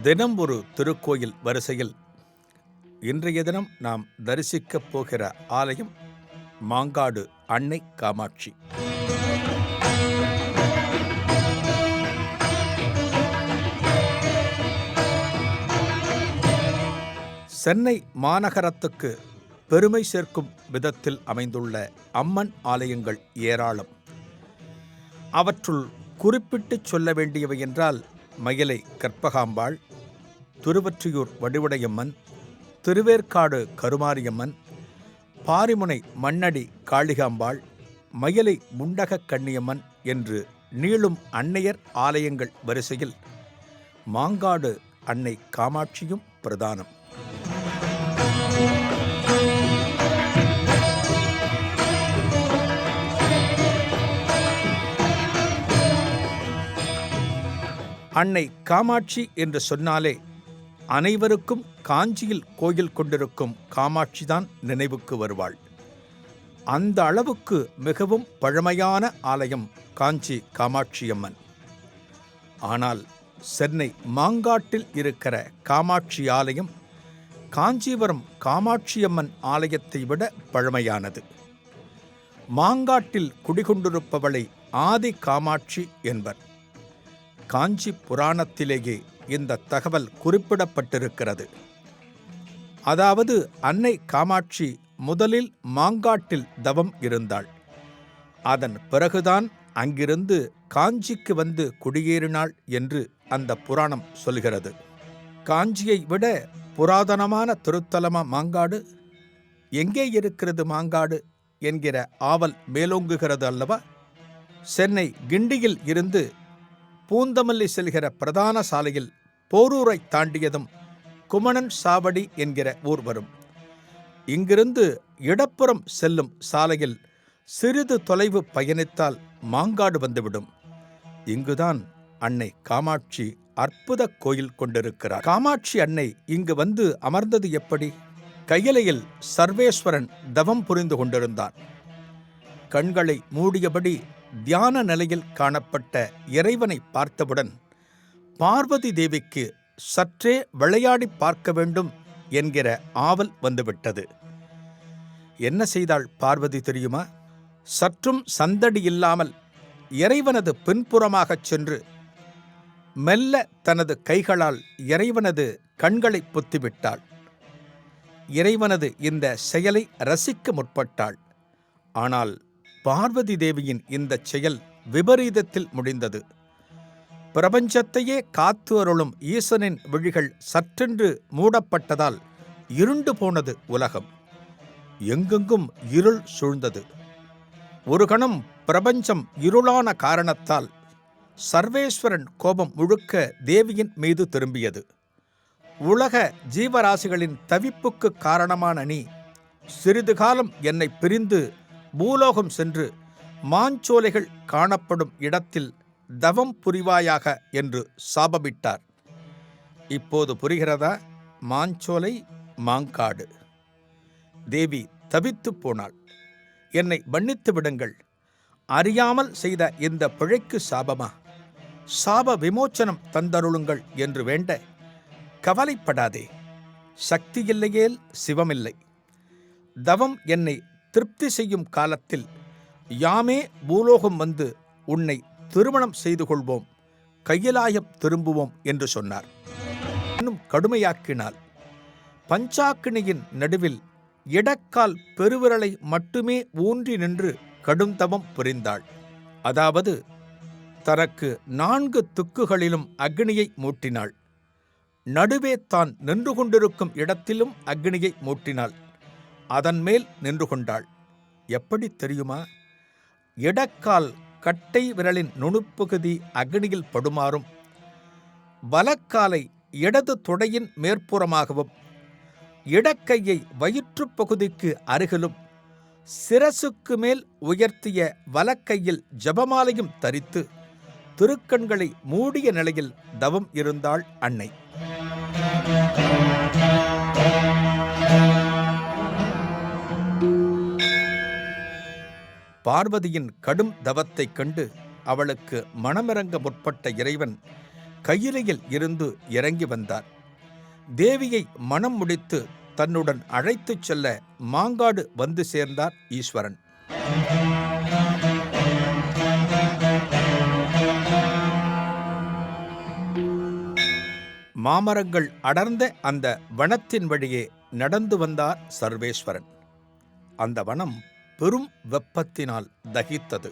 தினம் ஒரு திருக்கோயில் வரிசையில் இன்றைய தினம் நாம் தரிசிக்கப் போகிற ஆலயம் மாங்காடு அன்னை காமாட்சி. சென்னை மாநகரத்துக்கு பெருமை சேர்க்கும் விதத்தில் அமைந்துள்ள அம்மன் ஆலயங்கள் ஏராளம். அவற்றுள் குறிப்பிட்டு சொல்ல வேண்டியவை என்றால் மயிலை கற்பகாம்பாள், திருவொற்றியூர் வடிவுடையம்மன், திருவேற்காடு கருமாரியம்மன், பாரிமுனை மண்ணடி காளிகாம்பாள், மயிலை முண்டக கண்ணியம்மன் என்று நீளும் அன்னையர் ஆலயங்கள் வரிசையில் மாங்காடு அன்னை காமாட்சியும் பிரதானம். அன்னை காமாட்சி என்று சொன்னாலே அனைவருக்கும் காஞ்சியில் கோயில் கொண்டிருக்கும் காமாட்சிதான் நினைவுக்கு வருவாள். அந்த அளவுக்கு மிகவும் பழமையான ஆலயம் காஞ்சி காமாட்சியம்மன். ஆனால் சென்னை மாங்காட்டில் இருக்கிற காமாட்சி ஆலயம் காஞ்சிபுரம் காமாட்சியம்மன் ஆலயத்தை விட பழமையானது. மாங்காட்டில் குடிகொண்டிருப்பவளை ஆதி காமாட்சி என்பர். காஞ்சி புராணத்திலேயே இந்த தகவல் குறிப்பிடப்பட்டிருக்கிறது. அதாவது அன்னை காமாட்சி முதலில் மாங்காட்டில் தவம் இருந்தாள். அதன் பிறகுதான் அங்கிருந்து காஞ்சிக்கு வந்து குடியேறினாள் என்று அந்த புராணம் சொல்கிறது. காஞ்சியை விட புராதனமான திருத்தலமா மாங்காடு? எங்கே இருக்கிறது மாங்காடு என்கிற ஆவல் மேலோங்குகிறது அல்லவா? சென்னை கிண்டியில் இருந்து பூந்தமல்லி செல்கிற பிரதான சாலையில் போரூரை தாண்டியதும் குமணன் சாவடி என்கிற ஊர் வரும். இங்கிருந்து இடப்புறம் செல்லும் சாலையில் சிறிது தொலைவு பயணித்தால் மாங்காடு வந்துவிடும். இங்குதான் அன்னை காமாட்சி அற்புத கோயில் கொண்டிருக்கிறார். காமாட்சி அன்னை இங்கு வந்து அமர்ந்தது எப்படி? கையிலையில் சர்வேஸ்வரன் தவம் புரிந்து கொண்டிருந்தான். கண்களை மூடியபடி தியான நிலையில் காணப்பட்ட இறைவனை பார்த்தவுடன் பார்வதி தேவிக்கு சற்றே விளையாடி பார்க்க வேண்டும் என்கிற ஆவல் வந்துவிட்டது. என்ன செய்தாள் பார்வதி தெரியுமா? சற்றும் சந்தடி இல்லாமல் இறைவனது பின்புறமாகச் சென்று மெல்ல தனது கைகளால் இறைவனது கண்களை பொத்திவிட்டாள். இறைவனது இந்த செயலை ரசிக்க முற்பட்டாள். ஆனால் பார்வதி தேவியின் இந்த செயல் விபரீதத்தில் முடிந்தது. பிரபஞ்சத்தையே காத்து அருளும் ஈசனின் விழிகள் சற்றென்று மூடப்பட்டதால் இருண்டு போனது உலகம். எங்கெங்கும் இருள் சூழ்ந்தது. ஒரு கணம் பிரபஞ்சம் இருளான காரணத்தால் சர்வேஸ்வரன் கோபம் முழுக்க தேவியின் மீது திரும்பியது. உலக ஜீவராசிகளின் தவிப்புக்கு காரணமான நீ சிறிது காலம் என்னை பிரிந்து பூலோகம் சென்று மாஞ்சோலைகள் காணப்படும் இடத்தில் தவம் புரிவாயாக என்று சாபமிட்டார். இப்போது புரிகிறதா? மாஞ்சோலை மாங்காடு. தேவி தவித்து போனாள். என்னை மன்னித்து விடுங்கள். அறியாமல் செய்த இந்த பிழைக்கு சாபமா? சாப விமோச்சனம் தந்தருளுங்கள் என்று வேண்ட, கவலைப்படாதே, சக்தி இல்லையேல் சிவமில்லை. தவம் என்னை திருப்தி செய்யும் காலத்தில் யாமே பூலோகம் வந்து உன்னை திருமணம் செய்து கொள்வோம், கையிலாயம் திரும்புவோம் என்று சொன்னார். இன்னும் கடுமையாக்கினாள். பஞ்சாக்கினியின் நடுவில் இடக்கால் பெருவிரலை மட்டுமே ஊன்றி நின்று கடும் தவம் புரிந்தாள். அதாவது தனக்கு 4 துக்குகளிலும் அக்னியை மூட்டினாள். நடுவே தான் நின்று கொண்டிருக்கும் இடத்திலும் அக்னியை மூட்டினாள். அதன் மேல் நின்று கொண்டாள். எப்படி தெரியுமா? இடக்கால் கட்டை விரலின் நுணுப்பகுதி அக்னியில் படுமாறும், வலக்காலை இடது தொடையின் மேற்புறமாகவும், இடக்கையை வயிற்றுப் பகுதிக்கு அருகிலும், சிரசுக்கு மேல் உயர்த்திய வலக்கையில் ஜபமாலையும் தரித்து திருக்கண்களை மூடிய நிலையில் தவம் இருந்தாள் அன்னை. பார்வதியின் கடும் தவத்தைக் கண்டு அவளுக்கு மனமிறங்க முற்பட்ட இறைவன் கையிலையில் இருந்து இறங்கி வந்தார். தேவியை மனம் முடித்து தன்னுடன் அழைத்துச் செல்ல மாங்காடு வந்து சேர்ந்தார் ஈஸ்வரன். மாமரங்கள் அடர்ந்த அந்த வனத்தின் வழியே நடந்து வந்தார் சர்வேஸ்வரன். அந்த வனம் பெரும் வெப்பத்தினால் தகித்தது.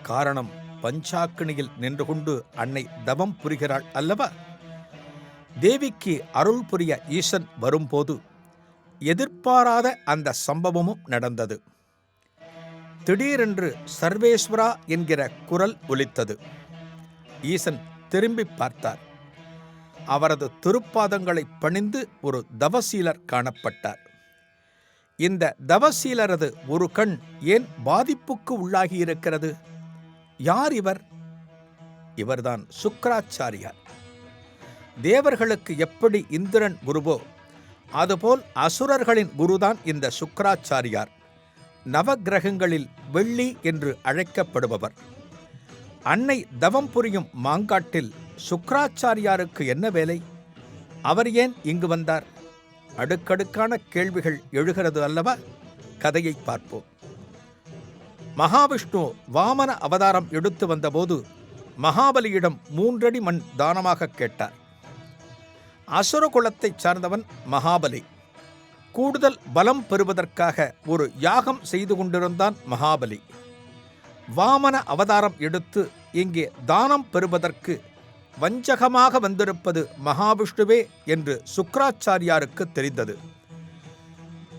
காரணம், பஞ்சாக்கினியில் நின்று கொண்டு அன்னை தவம் புரிகிறாள் அல்லவா? தேவிக்கு அருள் புரிய ஈசன் வரும்போது எதிர்பாராத அந்த சம்பவமும் நடந்தது. திடீரென்று சர்வேஸ்வரா என்கிற குரல் ஒலித்தது. ஈசன் திரும்பி பார்த்தார். அவரது திருப்பாதங்களை பணிந்து ஒரு தவசீலர் காணப்பட்டார். இந்த தவசீலரது ஒரு கண் ஏன் பாதிப்புக்கு உள்ளாகி இருக்கிறது? யார் இவர்? இவர்தான் சுக்கிராச்சாரியார். தேவர்களுக்கு எப்படி இந்திரன் குருவோ அதுபோல் அசுரர்களின் குருதான் இந்த சுக்கிராச்சாரியார். நவக்கிரகங்களில் வெள்ளி என்று அழைக்கப்படுபவர். அன்னை தவம் புரியும் மாங்காட்டில் சுக்கிராச்சாரியாருக்கு என்ன வேலை? அவர் ஏன் இங்கு வந்தார்? அடுக்கடுக்கான கேள்விகள் எழுகிறது அல்லவா? கதையை பார்ப்போம். மகாவிஷ்ணு வாமன அவதாரம் எடுத்து வந்தபோது மகாபலியிடம் 3 அடி மண் தானமாக கேட்டார். அசுர குலத்தைச் சார்ந்தவன் மகாபலி. கூடுதல் பலம் பெறுவதற்காக ஒரு யாகம் செய்து கொண்டிருந்தான் மகாபலி. வாமன அவதாரம் எடுத்து இங்கே தானம் பெறுவதற்கு வஞ்சகமாக வந்திருப்பது மகாவிஷ்ணுவே என்று சுக்கிராச்சாரியாருக்கு தெரிந்தது.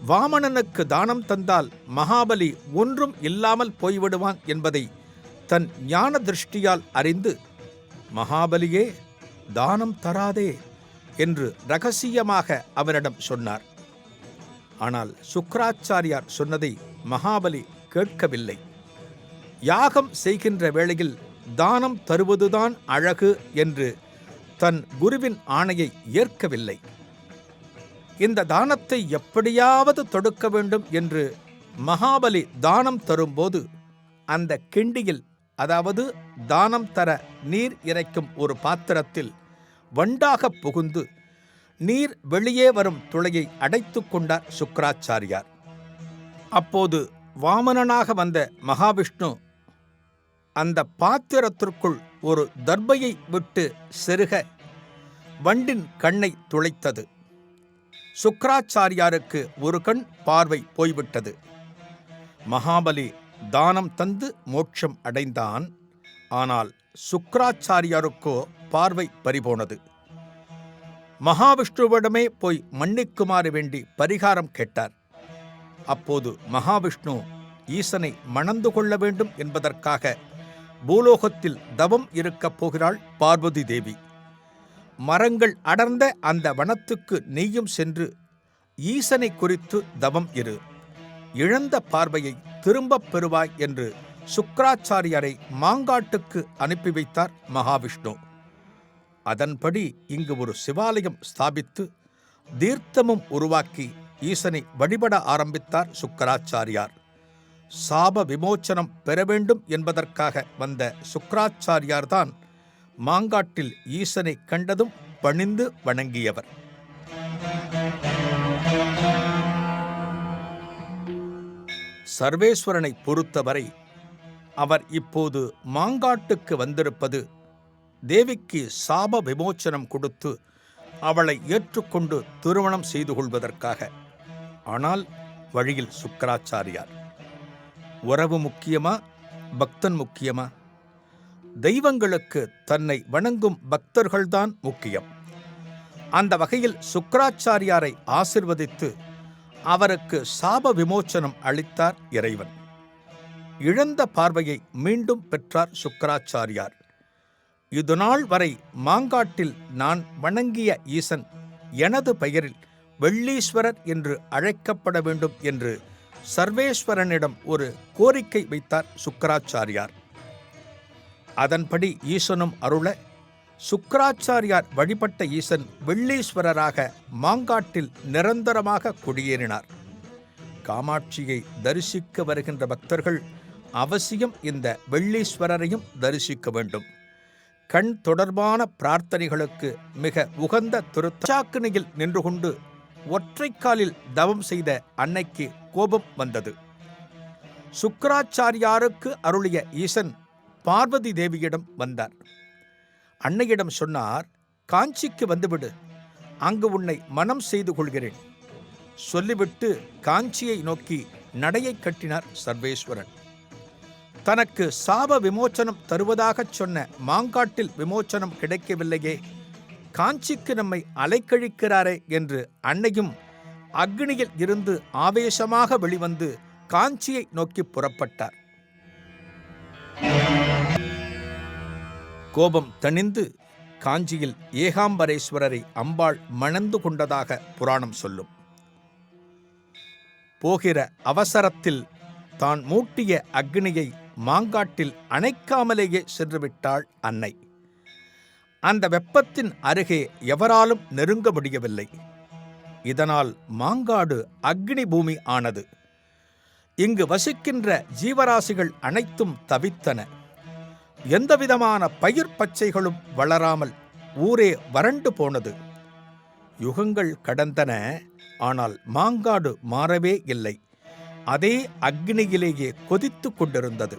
வாமனனுக்கு தானம் தந்தால் மகாபலி ஒன்றும் இல்லாமல் போய்விடுவான் என்பதை தன் ஞான திருஷ்டியால் அறிந்து, மகாபலியே, தானம் தராதே என்று இரகசியமாக அவனிடம் சொன்னார். ஆனால் சுக்கிராச்சாரியார் சொன்னதை மகாபலி கேட்கவில்லை. யாகம் செய்கின்ற வேளையில் தானம் தருவதுதான் அழகு என்று தன் குருவின் ஆணையை ஏற்கவில்லை. இந்த தானத்தை எப்படியாவது தொடுக்க வேண்டும் என்று மகாபலி தானம் தரும்போது அந்த கிண்டியில், அதாவது தானம் தர நீர் இறைக்கும் ஒரு பாத்திரத்தில் வண்டாக புகுந்து நீர் வெளியே வரும் துளையை அடைத்து கொண்டார் சுக்கிராச்சாரியார். அப்போது வாமனனாக வந்த மகாவிஷ்ணு அந்த பாத்திரத்திற்குள் ஒரு தர்பையை விட்டு செருக வண்டின் கண்ணை துளைத்தது. சுக்கிராச்சாரியாருக்கு ஒரு கண் பார்வை போய்விட்டது. மகாபலி தானம் தந்து மோட்சம் அடைந்தான். ஆனால் சுக்கிராச்சாரியாருக்கோ பார்வை பறிபோனது. மகாவிஷ்ணுவிடமே போய் மன்னிக்குமாறு வேண்டி பரிகாரம் கேட்டார். அப்போது மகாவிஷ்ணு ஈசனை மணந்து கொள்ள வேண்டும் என்பதற்காக பூலோகத்தில் தவம் இருக்கப் போகிறாள் பார்வதி தேவி. மரங்கள் அடர்ந்த அந்த வனத்துக்கு நீயும் சென்று ஈசனை குறித்து தவம் இரு. இழந்த பார்வையை திரும்பப் பெறுவாய் என்று சுக்கிராச்சாரியாரை மாங்காட்டுக்கு அனுப்பி வைத்தார் மகாவிஷ்ணு. அதன்படி இங்கு ஒரு சிவாலயம் ஸ்தாபித்து தீர்த்தமும் உருவாக்கி ஈசனை வழிபட ஆரம்பித்தார் சுக்கிராச்சாரியார். சாப விமோச்சனம் பெற வேண்டும் என்பதற்காக வந்த சுக்கிராச்சாரியார்தான் மாங்காட்டில் ஈசனை கண்டதும் பணிந்து வணங்கியவர். சர்வேஸ்வரனை பொறுத்தவரை அவர் இப்போது மாங்காட்டுக்கு வந்திருப்பது தேவிக்கு சாப விமோச்சனம் கொடுத்து அவளை ஏற்றுக்கொண்டு திருமணம் செய்து கொள்வதற்காக. ஆனால் வழியில் சுக்கிராச்சாரியார். உறவு முக்கியமா, பக்தன் முக்கியமா? தெய்வங்களுக்கு தன்னை வணங்கும் பக்தர்கள்தான் முக்கியம். அந்த வகையில் சுக்கிராச்சாரியாரை ஆசிர்வதித்து அவருக்கு சாப விமோச்சனம் அளித்தார் இறைவன். இழந்த பார்வையை மீண்டும் பெற்றார் சுக்கிராச்சாரியார். இதுநாள் வரை மாங்காட்டில் நான் வணங்கிய ஈசன் எனது பெயரில் வெள்ளீஸ்வரர் என்று அழைக்கப்பட வேண்டும் என்று சர்வேஸ்வரனிடம் ஒரு கோரிக்கை வைத்தார் சுக்கிராச்சாரியார். அதன்படி ஈசனும் அருள சுக்கிராச்சாரியார் வழிபட்ட ஈசன் வெள்ளீஸ்வரராக மாங்காட்டில் நிரந்தரமாக குடியேறினார். காமாட்சியை தரிசிக்க வருகின்ற பக்தர்கள் அவசியம் இந்த வெள்ளீஸ்வரரையும் தரிசிக்க வேண்டும். கண் தொடர்பான பிரார்த்தனைகளுக்கு மிக உகந்த திருச்சாக்கினியில் நின்று கொண்டு ஒற்றைக்காலில் தவம் செய்த அன்னைக்கு கோபம் வந்தது. சுக்கிராச்சாரியாருக்கு அருளிய ஈசன் பார்வதி தேவியிடம் வந்தார். அன்னையிடம் சொன்னார், காஞ்சிக்கு வந்துவிடு, அங்கு உன்னை மனம் செய்து கொள்கிறேன். சொல்லிவிட்டு காஞ்சியை நோக்கி நடையை கட்டினார் சர்வேஸ்வரன். தனக்கு சாப விமோச்சனம் தருவதாகச் சொன்ன மாங்காட்டில் விமோச்சனம் கிடைக்கவில்லையே, காஞ்சிக்கு நம்மை அலைக்கழிக்கிறாரே என்று அன்னையும் அக்னியில் இருந்து ஆவேசமாக வெளிவந்து காஞ்சியை நோக்கி புறப்பட்டார். கோபம் தணிந்து காஞ்சியில் ஏகாம்பரேஸ்வரரை அம்பாள் மணந்து கொண்டதாக புராணம் சொல்லும். போகிற அவசரத்தில் தான் மூட்டிய அக்னியை மாங்காட்டில் அணைக்காமலேயே சென்றுவிட்டாள் அன்னை. அந்த வெப்பத்தின் அருகே எவராலும் நெருங்க முடியவில்லை. இதனால் மாங்காடு அக்னி பூமி ஆனது. இங்கு வசிக்கின்ற ஜீவராசிகள் அனைத்தும் தவித்தன. எந்தவிதமான பயிர் பச்சைகளும் வளராமல் ஊரே வறண்டு போனது. யுகங்கள் கடந்தன, ஆனால் மாங்காடு மாறவே இல்லை. அதே அக்னியிலேயே கொதித்து கொண்டிருந்தது.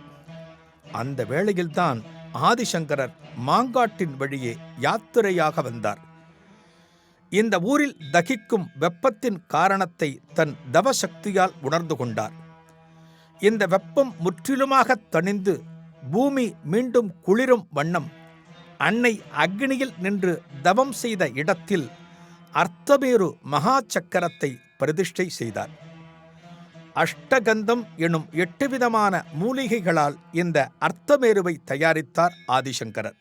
அந்த வேளையில்தான் ஆதிசங்கரர் மாங்காட்டின் வழியே யாத்திரையாக வந்தார். இந்த ஊரில் தகிக்கும் வெப்பத்தின் காரணத்தை தன் தவசக்தியால் உணர்ந்து கொண்டார். இந்த வெப்பம் முற்றிலுமாக தணிந்து பூமி மீண்டும் குளிரும் வண்ணம் அன்னை அக்னியில் நின்று தவம் செய்த இடத்தில் அர்த்தமேரு மகா சக்கரத்தை பிரதிஷ்டை செய்தார். அஷ்டகந்தம் எனும் 8 விதமான மூலிகைகளால் இந்த அர்த்தமேருவை தயாரித்தார் ஆதிசங்கரர்.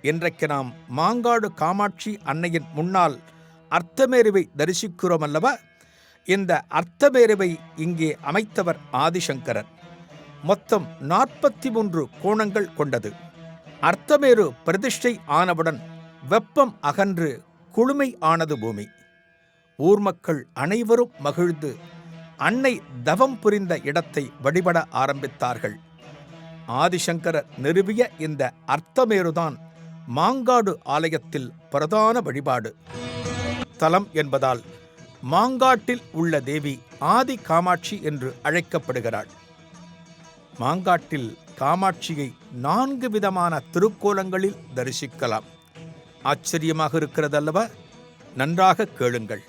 இன்றைக்கு நாம் மாங்காடு காமாட்சி அன்னையின் முன்னால் அர்த்தமேருவை தரிசிக்கிறோம் அல்லவா? இந்த அர்த்தமேருவை இங்கே அமைத்தவர் ஆதிசங்கரர். மொத்தம் 43 கோணங்கள் கொண்டது. அர்த்தமேரு பிரதிஷ்டை ஆனவுடன் வெப்பம் அகன்று குளுமை ஆனது பூமி. ஊர் மக்கள் அனைவரும் மகிழ்ந்து அன்னை தவம் புரிந்த இடத்தை வழிபட ஆரம்பித்தார்கள். ஆதிசங்கரர் நிறுவிய இந்த அர்த்தமேருதான் மாங்காடு ஆலயத்தில் பிரதான வழிபாடு தலம் என்பதால் மாங்காட்டில் உள்ள தேவி ஆதி காமாட்சி என்று அழைக்கப்படுகிறாள். மாங்காட்டில் காமாட்சியை 4 விதமான திருக்கோலங்களில் தரிசிக்கலாம். ஆச்சரியமாக இருக்கிறதல்லவா? நன்றாக கேளுங்கள்.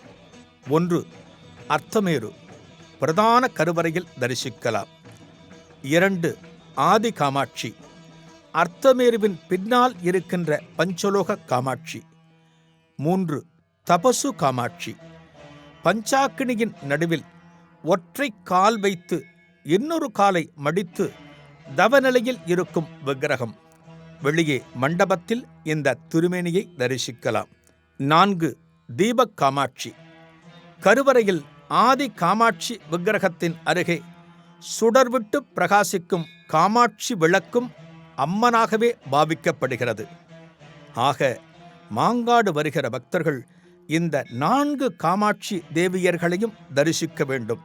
1. அர்த்தமேரு பிரதான கருவறையில் தரிசிக்கலாம். 2. ஆதி காமாட்சி அர்த்தமேருவின் பின்னால் இருக்கின்ற பஞ்சலோக காமாட்சி. 3. தபசு காமாட்சி பஞ்சாக்கினியின் நடுவில் ஒற்றை கால் வைத்து இன்னொரு காலை மடித்து தவநிலையில் இருக்கும் விக்கிரகம். வெளியே மண்டபத்தில் இந்த திருமேனியை தரிசிக்கலாம். 4. தீபக் காமாட்சி கருவறையில் ஆதி காமாட்சி விக்கிரகத்தின் அருகே சுடர்விட்டு பிரகாசிக்கும் காமாட்சி விளக்கும் அம்மனாகவே பாவிக்கப்படுகிறது. ஆக மாங்காடு வருகிற பக்தர்கள் இந்த 4 காமாட்சி தேவியர்களையும் தரிசிக்க வேண்டும்.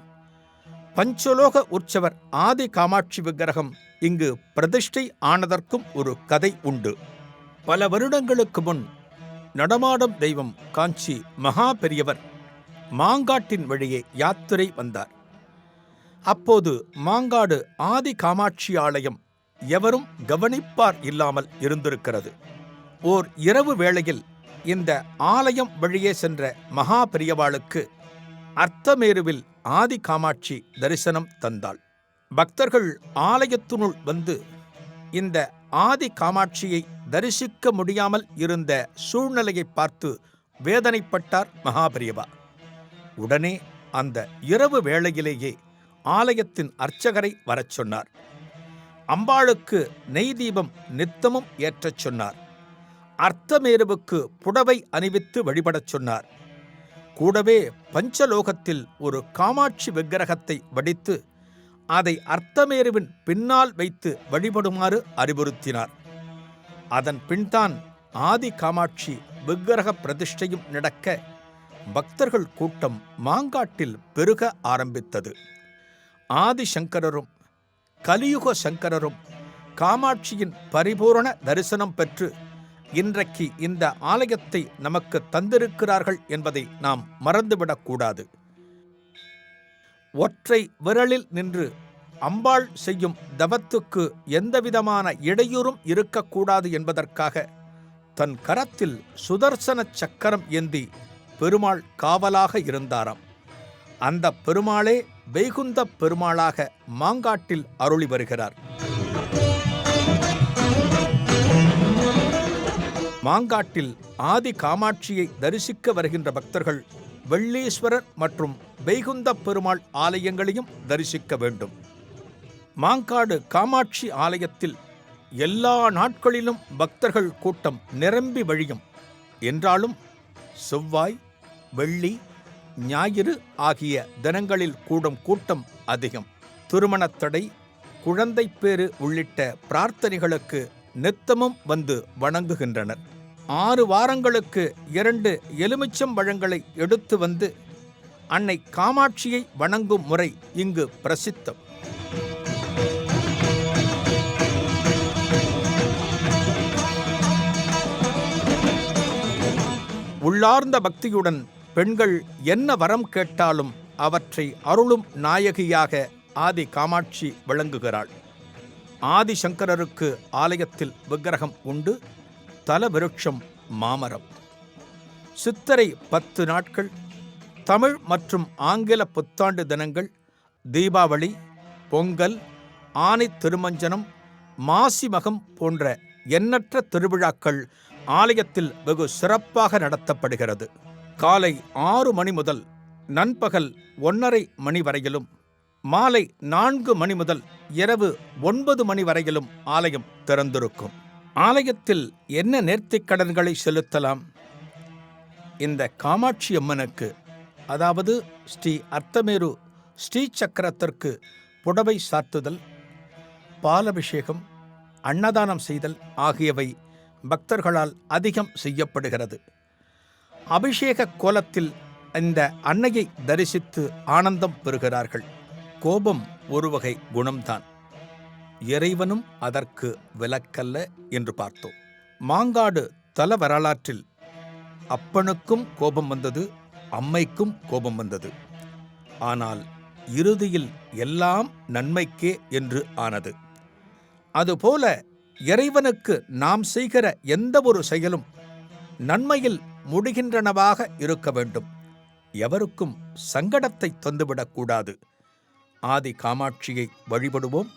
பஞ்சலோக உற்சவர் ஆதி காமாட்சி விக்கிரகம் இங்கு பிரதிஷ்டை ஆனதற்கும் ஒரு கதை உண்டு. பல வருடங்களுக்கு முன் நடமாடும் தெய்வம் காஞ்சி மகா பெரியவர் மாங்காட்டின் வழியே யாத்திரை வந்தார். அப்போது மாங்காடு ஆதி காமாட்சி ஆலயம் எவரும் கவனிப்பார் இல்லாமல் இருந்திருக்கிறது. ஓர் இரவு வேளையில் இந்த ஆலயம் வழியே சென்ற மகா பெரியவாளுக்கு அர்த்தமேருவில் ஆதி காமாட்சி தரிசனம் தந்தாள். பக்தர்கள் ஆலயத்தினுள் வந்து இந்த ஆதி காமாட்சியை தரிசிக்க முடியாமல் இருந்த சூழ்நிலையை பார்த்து வேதனைப்பட்டார் மகாபெரியவா. உடனே அந்த இரவு வேளையிலேயே ஆலயத்தின் அர்ச்சகரை வரச் சொன்னார். அம்பாளுக்கு நெய் தீபம் நித்தமும் ஏற்றச் சொன்னார். அர்த்தமேருவுக்கு புடவை அணிவித்து வழிபடச் சொன்னார். கூடவே பஞ்சலோகத்தில் ஒரு காமாட்சி விக்கிரகத்தை வடித்து அதை அர்த்தமேருவின் பின்னால் வைத்து வழிபடுமாறு அறிவுறுத்தினார். அதன் பின்தான் ஆதி காமாட்சி விக்கிரக பிரதிஷ்டையும் நடக்க பக்தர்கள் கூட்டம் மாங்காட்டில் பெருக ஆரம்பித்தது. ஆதிசங்கரரும் கலியுக சங்கரரும் காமாட்சியின் பரிபூரண தரிசனம் பெற்று இன்றைக்கு இந்த ஆலயத்தை நமக்கு தந்திருக்கிறார்கள் என்பதை நாம் மறந்துவிடக்கூடாது. ஒற்றை விரலில் நின்று அம்பாள் செய்யும் தவத்துக்கு எந்தவிதமான இடையூறும் இருக்கக்கூடாது என்பதற்காக தன் கரத்தில் சுதர்சன சக்கரம் ஏந்தி பெருமாள் காவலாக இருந்தாராம். அந்த பெருமாளே வைகுந்த பெருமாளாக மாங்காட்டில் அருளி வருகிறார். மாங்காட்டில் ஆதி காமாட்சியை தரிசிக்க வருகின்ற பக்தர்கள் வெள்ளீஸ்வரர் மற்றும் வைகுந்த பெருமாள் ஆலயங்களையும் தரிசிக்க வேண்டும். மாங்காடு காமாட்சி ஆலயத்தில் எல்லா நாட்களிலும் பக்தர்கள் கூட்டம் நிரம்பி வழியும். என்றாலும் செவ்வாய், வெள்ளி, ஞாயிறு ஆகிய தினங்களில் கூடும் கூட்டம் அதிகம். திருமணத்தடை, குழந்தை பேறு உள்ளிட்ட பிரார்த்தனைகளுக்கு நித்தமும் வந்து வணங்குகின்றனர். 6 வாரங்களுக்கு 2 எலுமிச்சம் பழங்களை எடுத்து வந்து அன்னை காமாட்சியை வணங்கும் முறை இங்கு பிரசித்தம். உள்ளார்ந்த பக்தியுடன் பெண்கள் என்ன வரம் கேட்டாலும் அவற்றை அருளும் நாயகியாக ஆதி காமாட்சி விளங்குகிறாள். ஆதிசங்கரருக்கு ஆலயத்தில் விக்கிரகம் உண்டு. தல விருட்சம் மாமரம். சித்திரை 10 நாட்கள், தமிழ் மற்றும் ஆங்கில புத்தாண்டு தினங்கள், தீபாவளி, பொங்கல், ஆனி திருமஞ்சனம், மாசி மகம் போன்ற எண்ணற்ற திருவிழாக்கள் ஆலயத்தில் வெகு சிறப்பாக நடத்தப்படுகிறது. காலை 6 மணி முதல் நண்பகல் 1:30 மணி வரையிலும், மாலை 4 மணி முதல் இரவு 9 மணி வரையிலும் ஆலயம் திறந்திருக்கும். ஆலயத்தில் என்ன நேர்த்திக் கடன்களை செலுத்தலாம்? இந்த காமாட்சி அம்மனுக்கு, அதாவது ஸ்ரீ அர்த்தமேரு ஸ்ரீ சக்கரத்திற்கு புடவை சாத்துதல், பாலபிஷேகம், அன்னதானம் செய்தல் ஆகியவை பக்தர்களால் அதிகம் செய்யப்படுகிறது. அபிஷேக கோலத்தில் இந்த அன்னையை தரிசித்து ஆனந்தம் பெறுகிறார்கள். கோபம் ஒரு வகை குணம்தான், இறைவனும் அதற்கு விலக்கல்ல என்று பார்த்தோம். மாங்காடு தல வரலாற்றில் அப்பனுக்கும் கோபம் வந்தது, அம்மைக்கும் கோபம் வந்தது. ஆனால் இறுதியில் எல்லாம் நன்மைக்கே என்று ஆனது. அதுபோல இறைவனுக்கு நாம் செய்கிற எந்த ஒரு செயலும் நன்மையில் முடிகின்றனவாக இருக்க வேண்டும். எவருக்கும் சங்கடத்தை தந்துவிடக்கூடாது. ஆதி காமாட்சியை வழிபடுவோம்.